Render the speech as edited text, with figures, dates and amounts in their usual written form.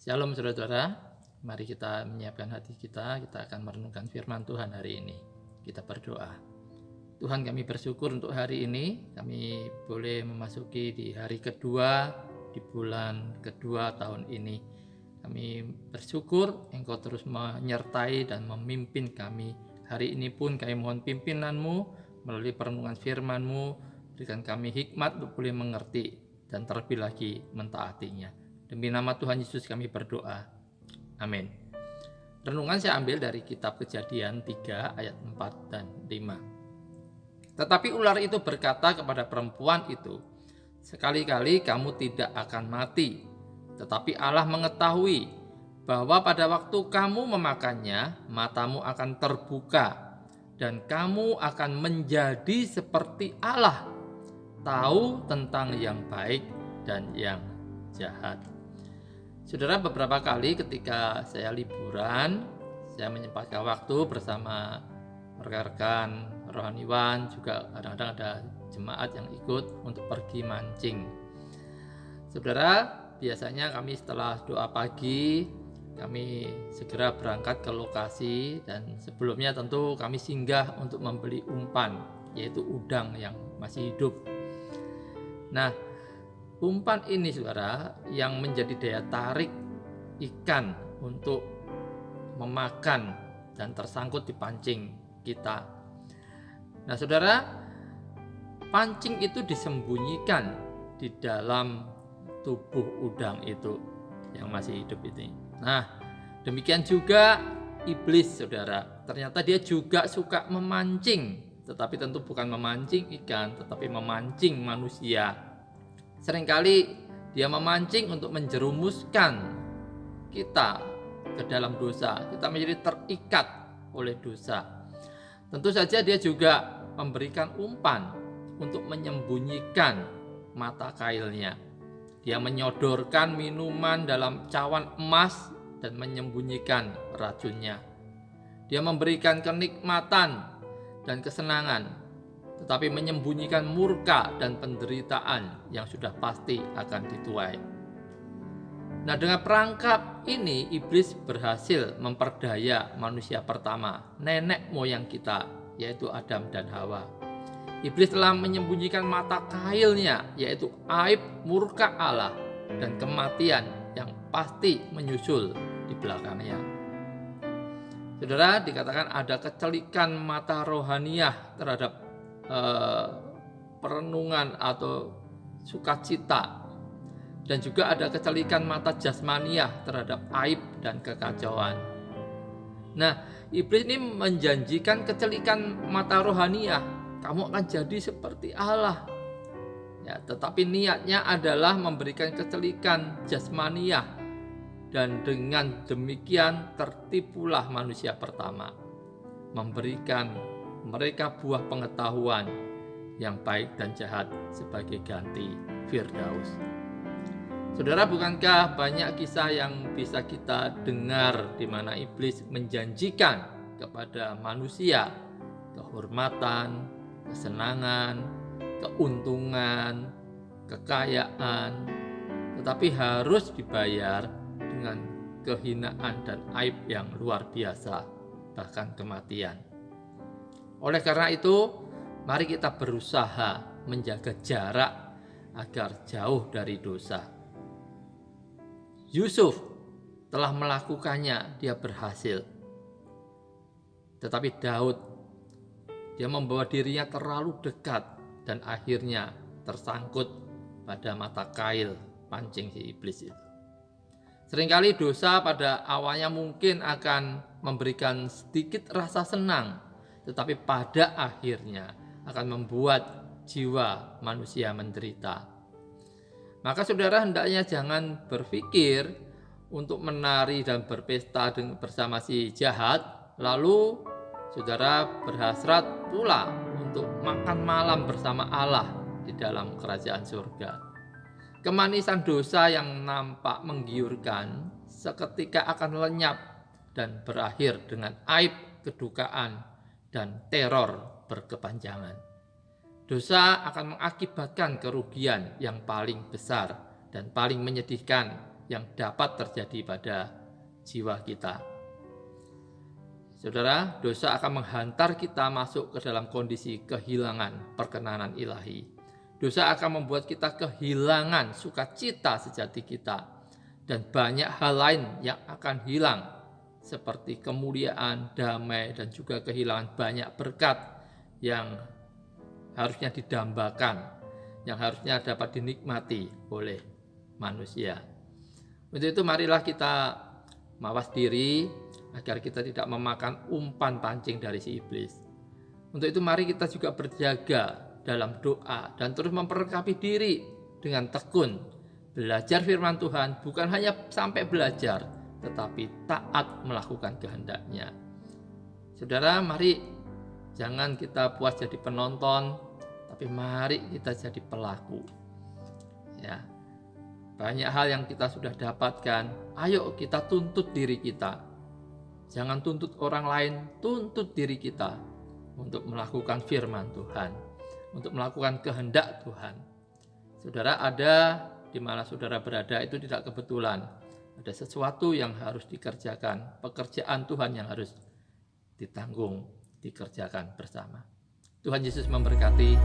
Shalom saudara-saudara, mari kita menyiapkan hati kita akan merenungkan firman Tuhan hari ini. Kita berdoa. Tuhan, kami bersyukur untuk hari ini, kami boleh memasuki di hari kedua, di bulan kedua tahun ini. Kami bersyukur Engkau terus menyertai dan memimpin kami. Hari ini pun kami mohon pimpinan-Mu melalui perenungan firman-Mu, berikan kami hikmat untuk boleh mengerti dan terlebih lagi mentaatinya. Demi nama Tuhan Yesus kami berdoa. Amin. Renungan saya ambil dari kitab Kejadian 3 ayat 4 dan 5. Tetapi ular itu berkata kepada perempuan itu, "Sekali-kali kamu tidak akan mati. Tetapi Allah mengetahui bahwa pada waktu kamu memakannya, matamu akan terbuka dan kamu akan menjadi seperti Allah, tahu tentang yang baik dan yang jahat." Saudara, beberapa kali ketika saya liburan, saya menyempatkan waktu bersama rekan-rekan rohaniwan, juga kadang-kadang ada jemaat yang ikut untuk pergi mancing. Saudara, biasanya kami setelah doa pagi, kami segera berangkat ke lokasi, dan sebelumnya tentu kami singgah untuk membeli umpan, yaitu udang yang masih hidup. Nah, umpan ini saudara yang menjadi daya tarik ikan untuk memakan dan tersangkut di pancing kita. Nah saudara, pancing itu disembunyikan di dalam tubuh udang itu yang masih hidup ini. Nah demikian juga iblis saudara, ternyata dia juga suka memancing, tetapi tentu bukan memancing ikan, tetapi memancing manusia. Seringkali dia memancing untuk menjerumuskan kita ke dalam dosa. Kita menjadi terikat oleh dosa. Tentu saja dia juga memberikan umpan untuk menyembunyikan mata kailnya. Dia menyodorkan minuman dalam cawan emas dan menyembunyikan racunnya. Dia memberikan kenikmatan dan kesenangan, tetapi menyembunyikan murka dan penderitaan yang sudah pasti akan dituai. Nah, dengan perangkap ini iblis berhasil memperdaya manusia pertama, nenek moyang kita, yaitu Adam dan Hawa. Iblis telah menyembunyikan mata kailnya, yaitu aib murka Allah dan kematian yang pasti menyusul di belakangnya. Saudara, dikatakan ada kecelikan mata rohaniah terhadap perenungan atau sukacita, dan juga ada kecelikan mata jasmaniah terhadap aib dan kekacauan. Nah, iblis ini menjanjikan kecelikan mata rohaniah, kamu akan jadi seperti Allah. Ya, tetapi niatnya adalah memberikan kecelikan jasmaniah, dan dengan demikian tertipulah manusia pertama, memberikan mereka buah pengetahuan yang baik dan jahat sebagai ganti Firdaus. Saudara, bukankah banyak kisah yang bisa kita dengar di mana iblis menjanjikan kepada manusia kehormatan, kesenangan, keuntungan, kekayaan, tetapi harus dibayar dengan kehinaan dan aib yang luar biasa, bahkan kematian. Oleh karena itu, mari kita berusaha menjaga jarak agar jauh dari dosa. Yusuf telah melakukannya, dia berhasil. Tetapi Daud, dia membawa dirinya terlalu dekat dan akhirnya tersangkut pada mata kail pancing si iblis itu. Seringkali dosa pada awalnya mungkin akan memberikan sedikit rasa senang, tetapi pada akhirnya akan membuat jiwa manusia menderita. Maka saudara hendaknya jangan berpikir untuk menari dan berpesta bersama si jahat, lalu saudara berhasrat pula untuk makan malam bersama Allah di dalam kerajaan surga. Kemanisan dosa yang nampak menggiurkan seketika akan lenyap dan berakhir dengan aib, kedukaan, dan teror berkepanjangan. Dosa akan mengakibatkan kerugian yang paling besar dan paling menyedihkan yang dapat terjadi pada jiwa kita. Saudara, dosa akan menghantar kita masuk ke dalam kondisi kehilangan perkenanan ilahi. Dosa akan membuat kita kehilangan sukacita sejati kita, dan banyak hal lain yang akan hilang, seperti kemuliaan, damai, dan juga kehilangan banyak berkat yang harusnya didambakan, yang harusnya dapat dinikmati oleh manusia. Untuk itu marilah kita mawas diri agar kita tidak memakan umpan pancing dari si iblis. Untuk itu mari kita juga berjaga dalam doa dan terus memperlengkapi diri dengan tekun. Belajar firman Tuhan, bukan hanya sampai belajar, tetapi taat melakukan kehendak-Nya. Saudara, mari jangan kita puas jadi penonton, tapi mari kita jadi pelaku. Ya. Banyak hal yang kita sudah dapatkan, ayo kita tuntut diri kita. Jangan tuntut orang lain, tuntut diri kita untuk melakukan firman Tuhan, untuk melakukan kehendak Tuhan. Saudara, ada di mana saudara berada itu tidak kebetulan. Ada sesuatu yang harus dikerjakan, pekerjaan Tuhan yang harus ditanggung, dikerjakan bersama. Tuhan Yesus memberkati.